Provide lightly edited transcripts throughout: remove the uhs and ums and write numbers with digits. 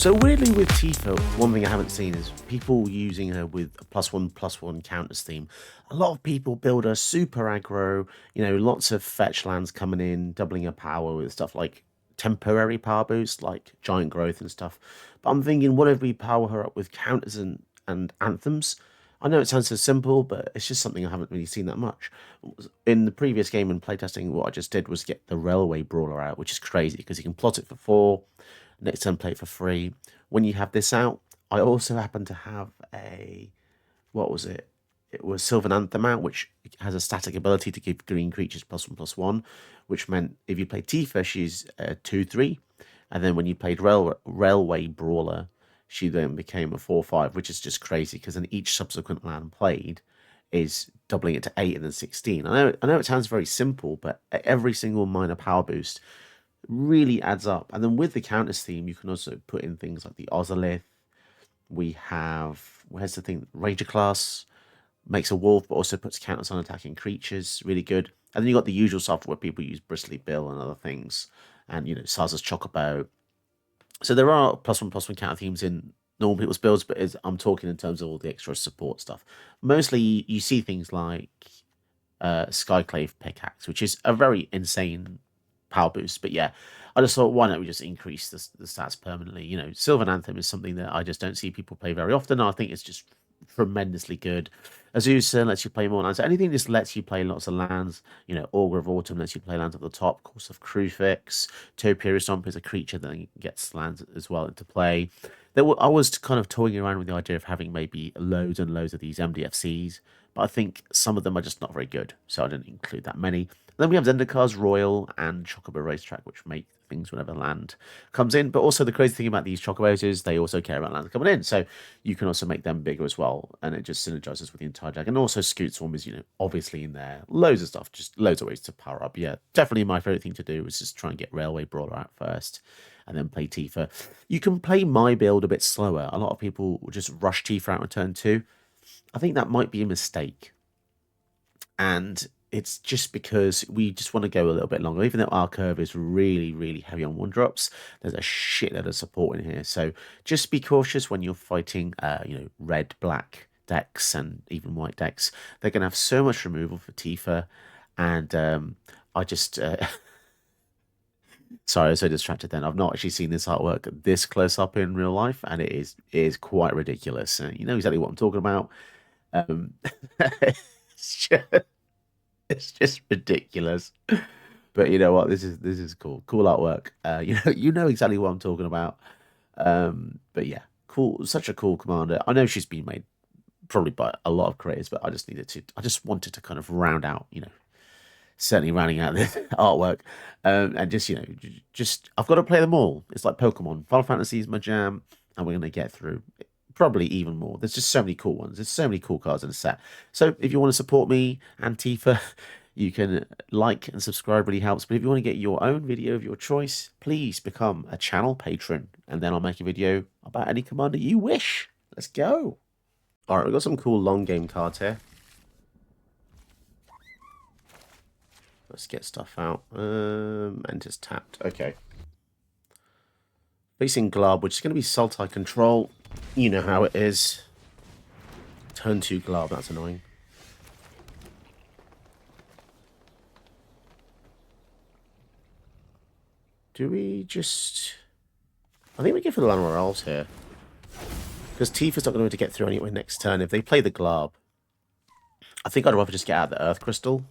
So weirdly with Tifa, one thing I haven't seen is people using her with a +1/+1 counters theme. A lot of people build her super aggro, lots of fetch lands coming in, doubling her power with stuff like temporary power boost, like giant growth and stuff. But I'm thinking, what if we power her up with counters and anthems? I know it sounds so simple, but it's just something I haven't really seen that much. In the previous game in playtesting, what I just did was get the Railway Brawler out, which is crazy because you can plot it for 4, next turn play it for free. When you have this out, I also happen to have what was it? It was Sylvan Anthem out, which has a static ability to give green creatures +1/+1, which meant if you play Tifa, she's 2/3, and then when you played Railway Brawler, she then became a 4/5, which is just crazy because then each subsequent land played is doubling it to 8 and then 16. I know it sounds very simple, but every single minor power boost really adds up. And then with the counters theme, you can also put in things like the Ozolith. We have, where's the thing? Ranger class makes a wolf, but also puts counters on attacking creatures. Really good. And then you got the usual stuff where people use Bristly Bill and other things, and Saza's Chocobo. So there are +1/+1 counter themes in normal people's builds, but I'm talking in terms of all the extra support stuff. Mostly you see things like Skyclave Pickaxe, which is a very insane power boost. But yeah, I just thought, why don't we just increase the stats permanently? Sylvan Anthem is something that I just don't see people play very often. I think it's just tremendously good. Azusa lets you play more lands. Anything just lets you play lots of lands. Augur of Autumn lets you play lands at the top. Course of Crufix. Topiary Stomp is a creature that gets lands as well into play. I was kind of toying around with the idea of having maybe loads and loads of these MDFCs, but I think some of them are just not very good, so I didn't include that many. Then we have Zendikar's Royal and Chocobo Racetrack, which make things whenever land comes in. But also the crazy thing about these Chocobos is they also care about land coming in, so you can also make them bigger as well, and it just synergizes with the entire deck. And also Scoot Swarm is, obviously in there. Loads of stuff, just loads of ways to power up. Yeah, definitely my favorite thing to do is just try and get Railway Brawler out first, and then play Tifa. You can play my build a bit slower. A lot of people will just rush Tifa out in turn 2. I think that might be a mistake. And it's just because we just want to go a little bit longer. Even though our curve is really, really heavy on 1-drops, there's a shitload of support in here. So just be cautious when you're fighting, red, black decks and even white decks. They're going to have so much removal for Tifa. And I just... Sorry, I was so distracted then. I've not actually seen this artwork this close up in real life, and it is quite ridiculous. You know exactly what I'm talking about. Um, it's just, it's just ridiculous. But you know what? This is cool artwork. You know exactly what I'm talking about. But yeah, cool. Such a cool commander. I know she's been made probably by a lot of creators, but I just wanted to kind of round out, certainly rounding out this artwork, and just I've got to play them all. It's like Pokemon. Final Fantasy is my jam, and we're gonna get through probably even more. There's just so many cool ones. There's so many cool cards in the set. So if you want to support me and Tifa, you can like and subscribe. Really helps. But if you want to get your own video of your choice, please become a channel patron, and then I'll make a video about any commander you wish. Let's go. All right, we've got some cool long game cards here. Let's get stuff out. Enters tapped. Okay. Facing Glub, which is going to be Sultai control. You know how it is. Turn 2 Glub, that's annoying. Do we just... I think we go for the Llanowar Elves here. Because Tifa's not going to be able to get through anyway next turn. If they play the Glub, I think I'd rather just get out the Earth Crystal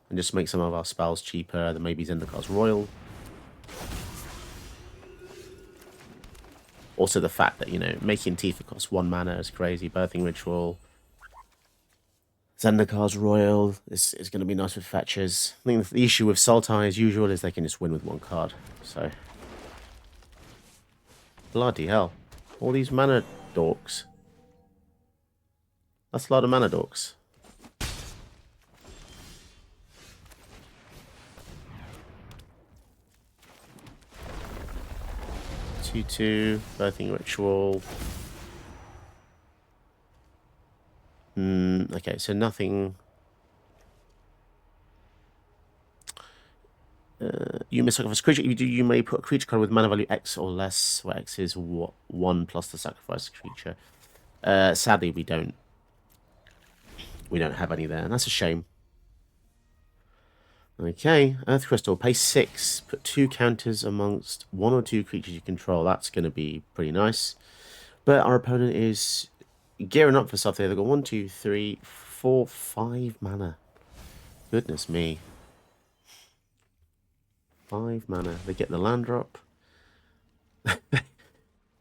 and just make some of our spells cheaper than maybe Zendikar's Royal. Also the fact that, making Tifa cost 1 mana is crazy. Birthing Ritual. Zendikar's Royal is going to be nice with fetches. I think the issue with Sultai, as usual, is they can just win with 1 card. So, bloody hell. All these mana dorks. That's a lot of mana dorks. 2/2, Birthing Ritual. Okay, so nothing. You may sacrifice a creature. If you do, you may put a creature card with mana value X or less, where X is 1 plus the sacrifice creature. Sadly, we don't. We don't have any there, and that's a shame. Okay, Earth Crystal, pay 6. Put 2 counters amongst 1 or 2 creatures you control. That's going to be pretty nice. But our opponent is gearing up for stuff there. They've got 1, 2, 3, 4, 5 mana. Goodness me. 5 mana. They get the land drop.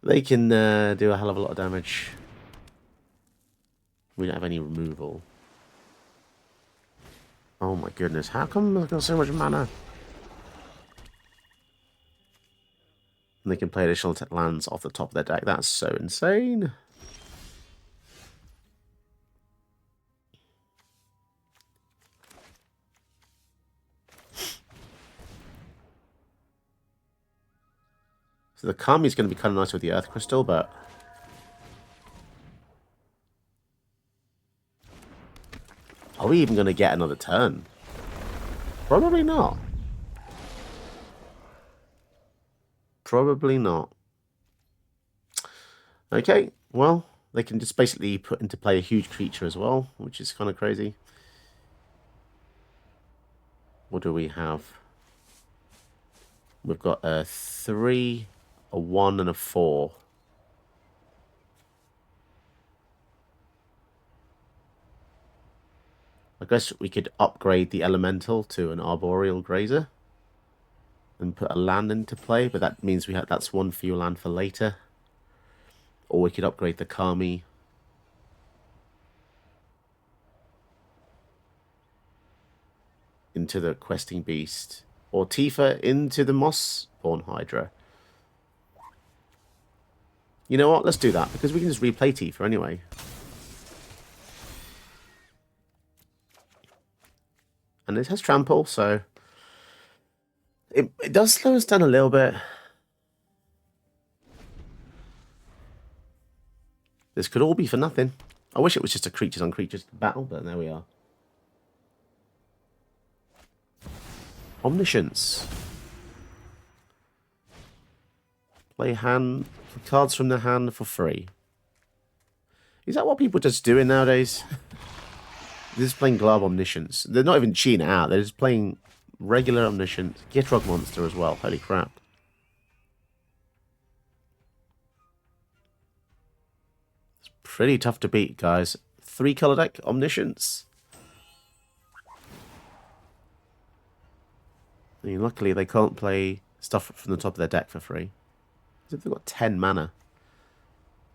They can do a hell of a lot of damage. We don't have any removal. Oh my goodness. How come they've got so much mana? And they can play additional lands off the top of their deck. That's so insane. So the Kami's going to be kind of nice with the Earth Crystal, but... Are we even going to get another turn? Probably not. Probably not. Okay, well, they can just basically put into play a huge creature as well, which is kind of crazy. What do we have? We've got a 3, a 1, and a 4. I guess we could upgrade the Elemental to an Arboreal Grazer and put a land into play, but that means that's 1 fuel land for later. Or we could upgrade the Kami. Into the Questing Beast. Or Tifa into the Moss-born Hydra. You know what? Let's do that, because we can just replay Tifa anyway. And it has trample, so it does slow us down a little bit. This could all be for nothing. I wish it was just a creatures on creatures battle, but there we are. Omniscience. Play cards from the hand for free. Is that what people are just doing nowadays? They're just playing Glob Omniscience. They're not even cheating it out. They're just playing regular Omniscience. Gitrog Monster as well. Holy crap. It's pretty tough to beat, guys. 3-color deck Omniscience. I mean, luckily, they can't play stuff from the top of their deck for free. They've got 10 mana.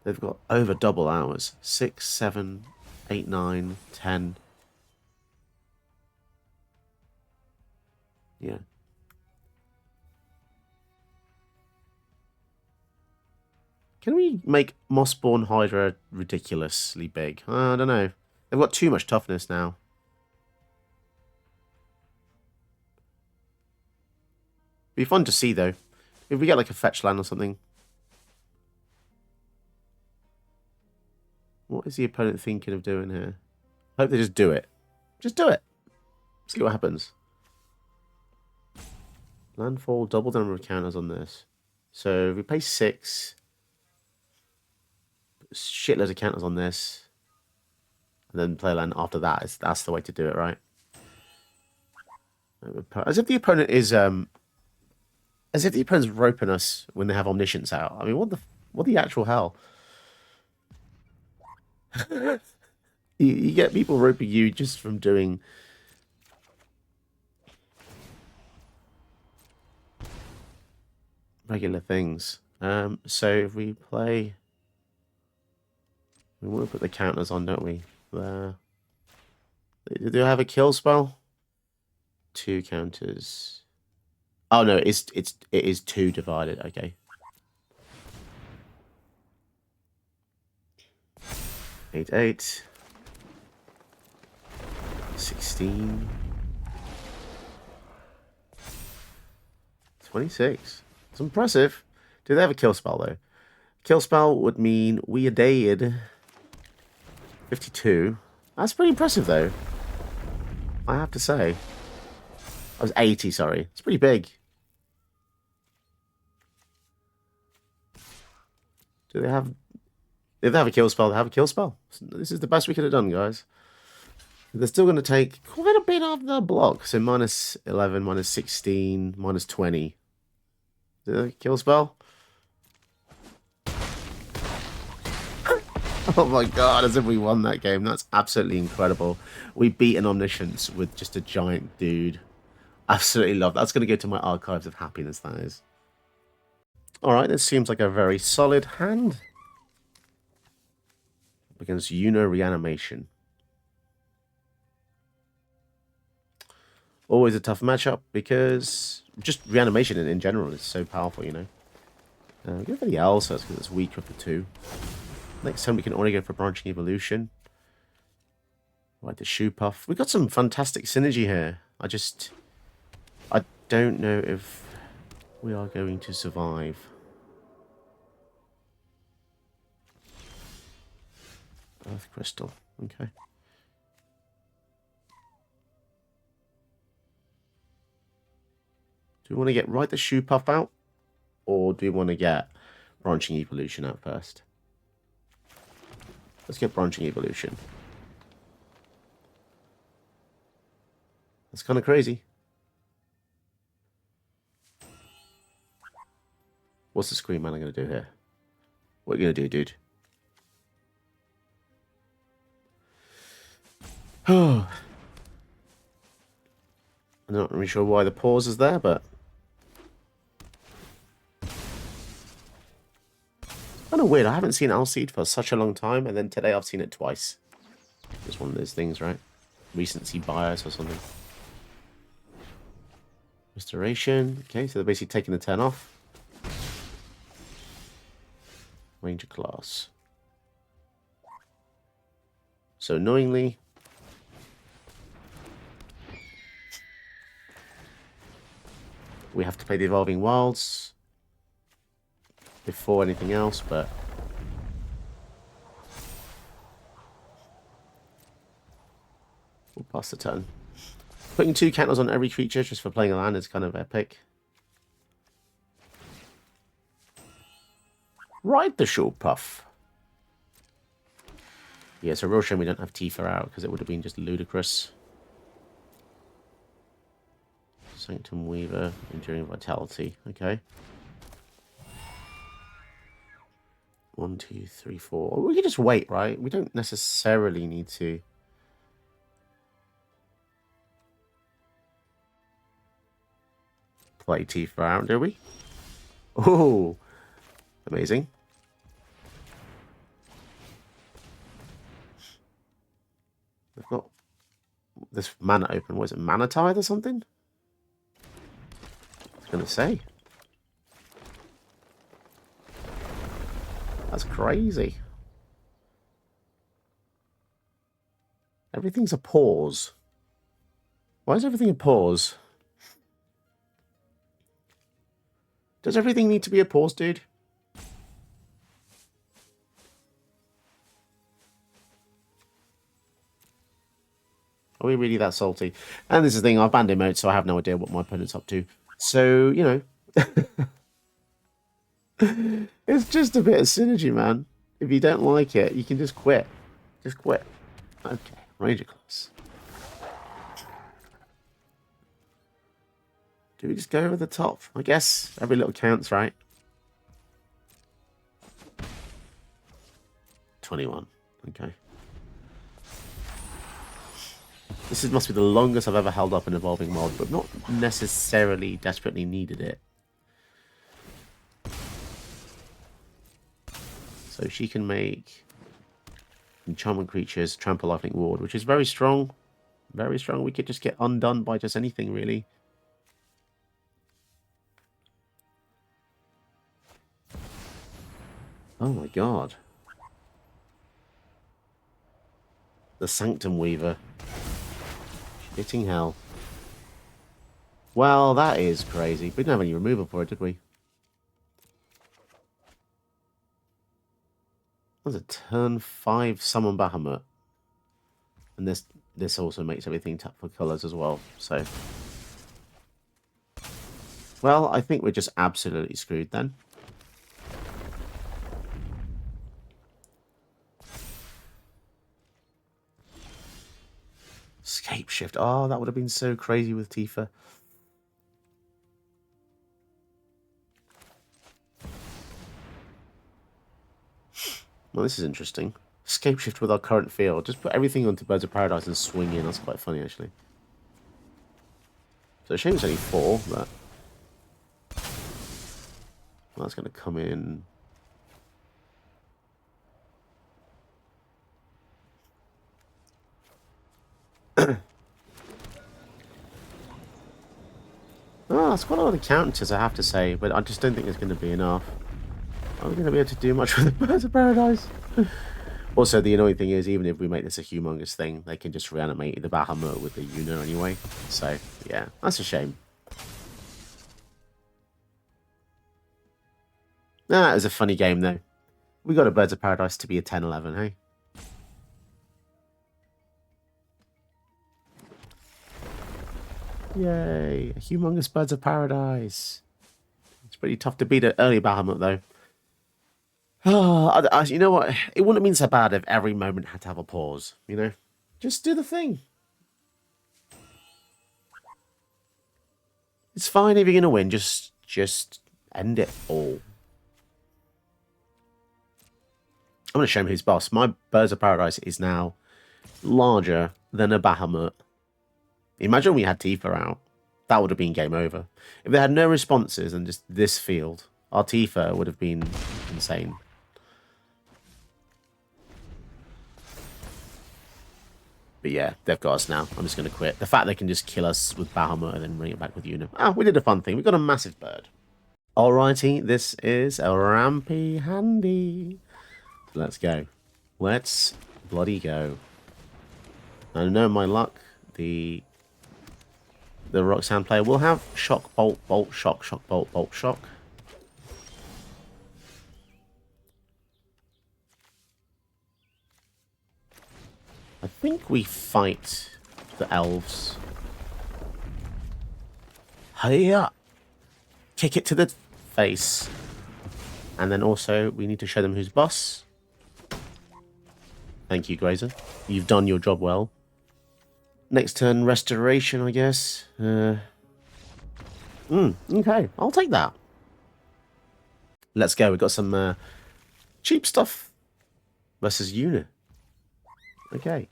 They've got over double ours. 6, 7, 8, 9, 10... Yeah. Can we make Mossborn Hydra ridiculously big? I don't know. They've got too much toughness now. Be fun to see, though. If we get like a fetch land or something. What is the opponent thinking of doing here? I hope they just do it. Just do it. See what happens. Landfall, double the number of counters on this. So if we pay 6, shitloads of counters on this, and then play land after that. That's the way to do it, right? As if the opponent is roping us when they have Omniscience out. I mean, what the actual hell? you get people roping you just from doing regular things. So if we play, we want to put the counters on, don't we? There. Do I have a kill spell? 2 counters. Oh no, it is 2 divided. Okay. 8, 8. 16. 26. It's impressive. Do they have a kill spell, though? Kill spell would mean we are dead. 52. That's pretty impressive, though. I have to say. I was 80, sorry. It's pretty big. Do they have... If they have a kill spell, they have a kill spell. This is the best we could have done, guys. They're still going to take quite a bit of the block. So minus 11, minus 16, minus 20. The kill spell? Oh my god, as if we won that game. That's absolutely incredible. We beat an Omniscience with just a giant dude. Absolutely love that. That's going to go to my archives of happiness, that is. Alright, this seems like a very solid hand. Against Uno Reanimation. Always a tough matchup because just Reanimation in general is so powerful, you know. Go for the Elsa because it's weaker of the two. Next time we can only go for Branching Evolution. Right, the Shoe Puff. We've got some fantastic synergy here. I don't know if we are going to survive. Earth Crystal. Okay. Do we want to get the Shoe Puff out? Or do we want to get Branching Evolution out first? Let's get Branching Evolution. That's kind of crazy. What's the Scream Man going to do here? What are you going to do, dude? Oh. I'm not really sure why the pause is there, but... kind of weird. I haven't seen Alcide for such a long time, and then today I've seen it twice. It's one of those things, right? Recency bias or something. Restoration. Okay, so they're basically taking the 10 off. Ranger class. So annoyingly... we have to play the Evolving Wilds before anything else, but we'll pass the turn. Putting 2 counters on every creature just for playing a land is kind of epic. Ride the Short Puff. Yeah, it's a real shame we don't have Tifa out because it would have been just ludicrous. Sanctum Weaver, Enduring Vitality. Okay. 1, 2, 3, 4. We can just wait, right? We don't necessarily need to. Play Tifa out, do we? Oh, amazing. We've got this mana open. What is it? Mana Tithe or something? I was going to say. That's crazy. Everything's a pause. Why is everything a pause? Does everything need to be a pause, dude? Are we really that salty? And this is the thing, I've banned emotes, so I have no idea what my opponent's up to. So, you know. It's just a bit of synergy, man. If you don't like it, you can just quit. Just quit. Okay, Ranger class. Do we just go over the top? I guess every little counts, right? 21. Okay. This must be the longest I've ever held up an evolving mod, but not necessarily desperately needed it. So she can make enchantment creatures, trample lifelink ward, which is very strong. Very strong. We could just get undone by just anything, really. Oh my god. The Sanctum Weaver. Hitting hell. Well, that is crazy. We didn't have any removal for it, did we? That was a turn 5 summon Bahamut. And this also makes everything tap for colours as well. So Well, I think we're just absolutely screwed then. Escape shift. Oh, that would have been so crazy with Tifa. Well, this is interesting. Escape shift with our current field. Just put everything onto Birds of Paradise and swing in. That's quite funny, actually. So, shame it's only 4, but... Well, that's going to come in... Oh, that's quite a lot of counters, I have to say, but I just don't think it's going to be enough. Are we going to be able to do much with the Birds of Paradise? Also, the annoying thing is, even if we make this a humongous thing, they can just reanimate the Bahamut with the Yuna anyway. So, yeah, that's a shame. Nah, it was a funny game, though. We got a Birds of Paradise to be a 10-11, hey? Yay, a humongous Birds of Paradise. It's pretty tough to beat an early Bahamut, though. Oh, you know what? It wouldn't have been so bad if every moment had to have a pause, you know? Just do the thing. It's fine if you're going to win. Just end it all. I'm going to show him who's boss. My Birds of Paradise is now larger than a Bahamut. Imagine we had Tifa out. That would have been game over. If they had no responses and just this field, our Tifa would have been insane. But yeah, they've got us now. I'm just going to quit. The fact they can just kill us with Bahamut and then bring it back with Yuna. Ah, we did a fun thing. We got a massive bird. Alrighty, this is a Rampy Handy. Let's go. Let's bloody go. I know my luck. The Roxanne player will have shock, bolt, bolt, shock, shock, bolt, bolt, shock. I think we fight the elves. Hiya! Kick it to the face. And then also, we need to show them who's boss. Thank you, Grazer. You've done your job well. Next turn, restoration, I guess. Okay, I'll take that. Let's go. We've got some cheap stuff versus Yuna. Okay.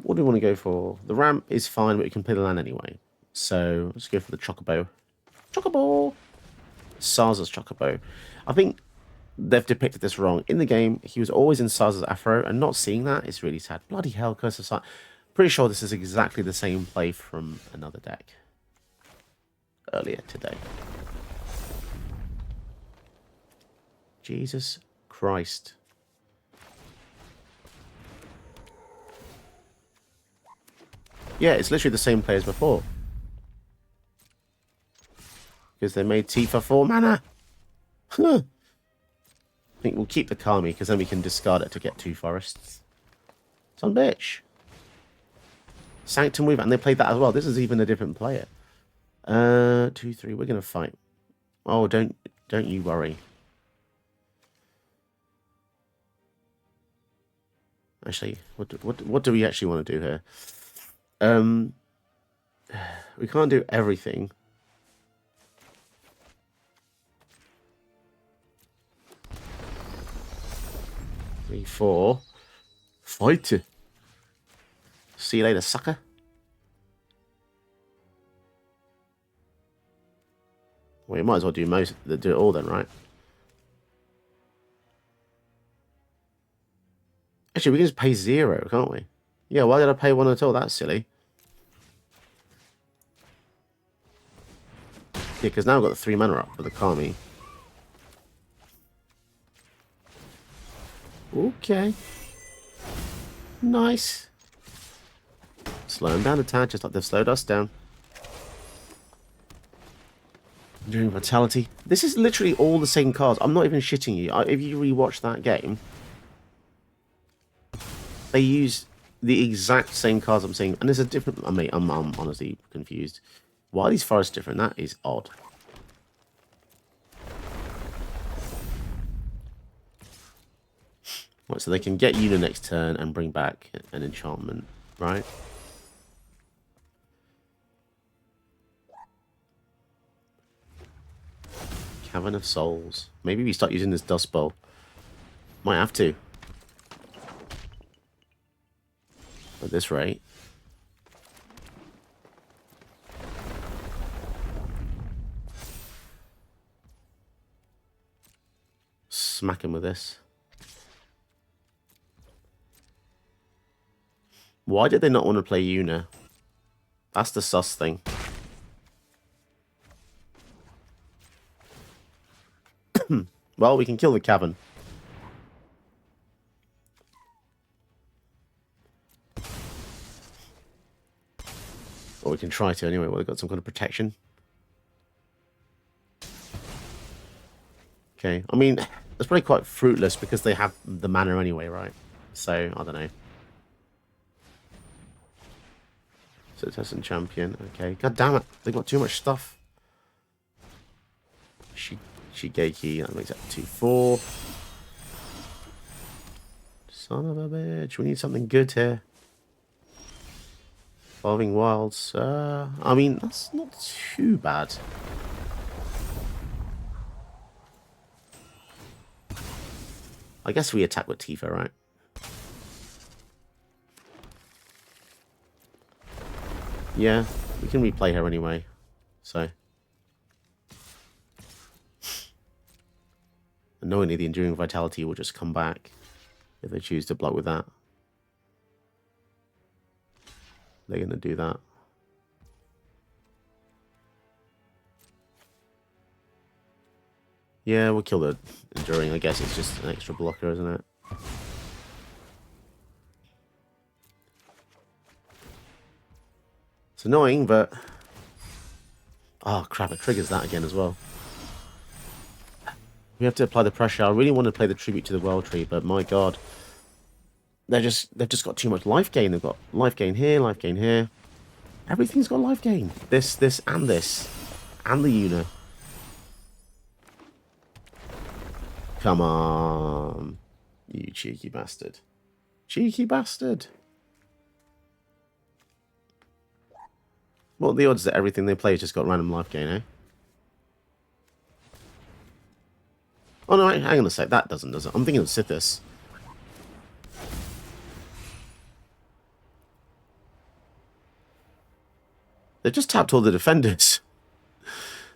What do we want to go for? The ramp is fine, but we can play the land anyway. So let's go for the Chocobo. Chocobo! Sarza's Chocobo. I think they've depicted this wrong. In the game, he was always in Sarza's Afro, and not seeing that is really sad. Bloody hell, Curse of Sight. Pretty sure this is exactly the same play from another deck earlier today. Jesus Christ. Yeah, it's literally the same play as before. Because they made Tifa 4 mana. Huh. I think we'll keep the Kami, because then we can discard it to get 2 forests. Son bitch. Sanctum Weaver, and they played that as well. This is even a different player. 2, 3, we're gonna fight. Oh, don't you worry. Actually, what do we actually want to do here? We can't do everything. Three, 4. Fight it. See you later, sucker. Well, you might as well do it all then, right? Actually, we can just pay 0, can't we? Yeah, why did I pay 1 at all? That's silly. Yeah, because now I've got the 3 mana up for the Kami. Okay. Nice. Slow them down a tad, just like they've slowed us down. Enduring Vitality. This is literally all the same cards. I'm not even shitting you. If you rewatch that game, they use the exact same cards I'm seeing. And there's a different... I mean, I'm honestly confused. Why are these forests different? That is odd. Right, so they can get Una next turn and bring back an enchantment, right? Cavern of Souls. Maybe we start using this Dust Bowl. Might have to. At this rate. Smack him with this. Why did they not want to play Una? That's the sus thing. Well, we can kill the cavern. Or we can try to anyway. Well, they've got some kind of protection. Okay. I mean, it's probably quite fruitless because they have the mana anyway, right? So, I don't know. So, Tessin champion. Okay. God damn it. They've got too much stuff. Shigeki. That makes that 2-4. Son of a bitch. We need something good here. Evolving Wilds. I mean, that's not too bad. I guess we attack with Tifa, right? Yeah, we can replay her anyway. So. Annoyingly, the Enduring Vitality will just come back if they choose to block with that. They're going to do that. Yeah, we'll kill the Enduring. I guess it's just an extra blocker, isn't it? It's annoying, but... Oh, crap, it triggers that again as well. We have to apply the pressure. I really want to play the Tribute to the World Tree, but my god. They've just got too much life gain. They've got life gain here, life gain here. Everything's got life gain. This, and this. And the Una. Come on. You cheeky bastard. Cheeky bastard. What are the odds that everything they play has just got random life gain, eh? Oh no, hang on a sec. That doesn't, does it? I'm thinking of Sithis. They've just tapped all the defenders.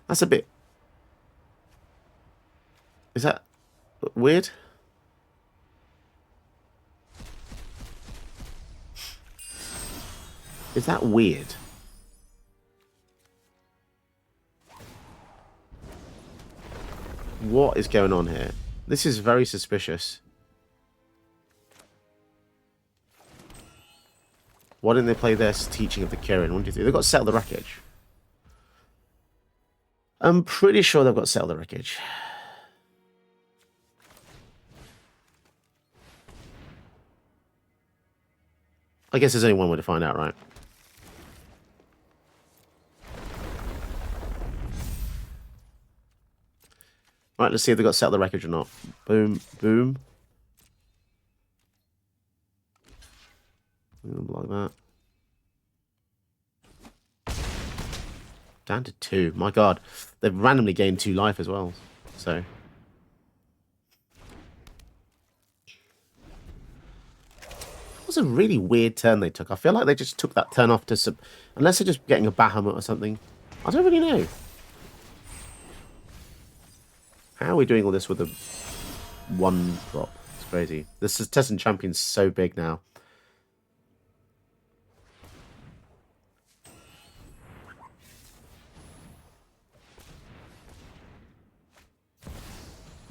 That's a bit... Is that weird? Is that weird? What is going on here? This is very suspicious. Why didn't they play this Teaching of the Kirin? 1, 2, 3. They've got Settle the Wreckage. I'm pretty sure they've got Settle the Wreckage. I guess there's only one way to find out, right? Right, let's see if they've got Settle the Wreckage or not. Boom, boom. Like that. Down to 2. My god. They've randomly gained 2 life as well. So. It was a really weird turn they took. I feel like they just took that turn off to... Unless they're just getting a Bahamut or something. I don't really know. How are we doing all this with a 1 drop? It's crazy. This is Tessin Champion's so big now.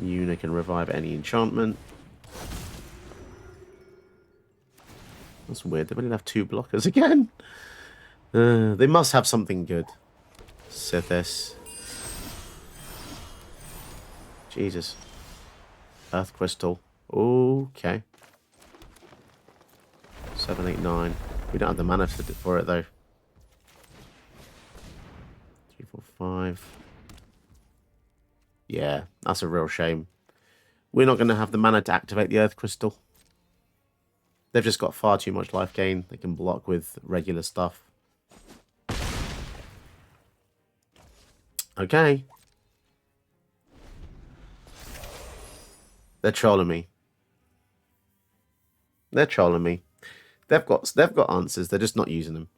Una can revive any enchantment. That's weird. They only have 2 blockers again. They must have something good. Sithis. Jesus. Earth Crystal. Okay. 7, 8, 9. We don't have the mana for it though. 5. Yeah, that's a real shame. We're not going to have the mana to activate the Earth Crystal. They've just got far too much life gain. They can block with regular stuff. Okay. They're trolling me. They're trolling me. They've got answers. They're just not using them.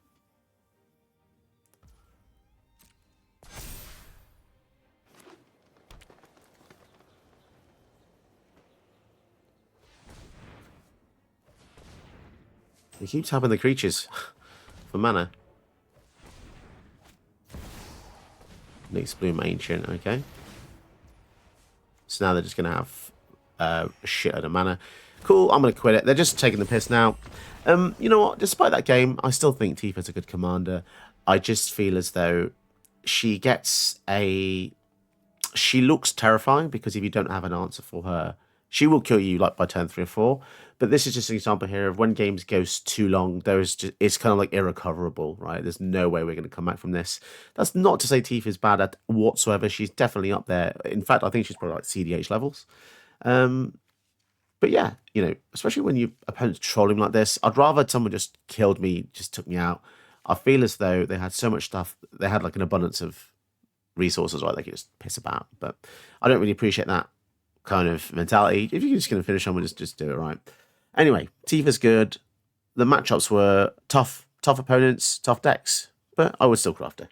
He keeps having the creatures for mana. Next Bloom Ancient, okay. So now they're just going to have a shit out of mana. Cool, I'm going to quit it. They're just taking the piss now. You know what? Despite that game, I still think Tifa's a good commander. I just feel as though she gets a... She looks terrifying because if you don't have an answer for her, she will kill you like by turn 3 or 4. But this is just an example here of when games goes too long, it's kind of like irrecoverable, right? There's no way we're going to come back from this. That's not to say Tifa's bad at whatsoever. She's definitely up there. In fact, I think she's probably like CDH levels. But yeah, you know, especially when your opponent's trolling like this, I'd rather someone just killed me, just took me out. I feel as though they had so much stuff. They had like an abundance of resources, right? They could just piss about. But I don't really appreciate that kind of mentality. If you're just going to finish someone, just do it right. Anyway, Tifa's good. The matchups were tough opponents, tough decks, but I would still craft it.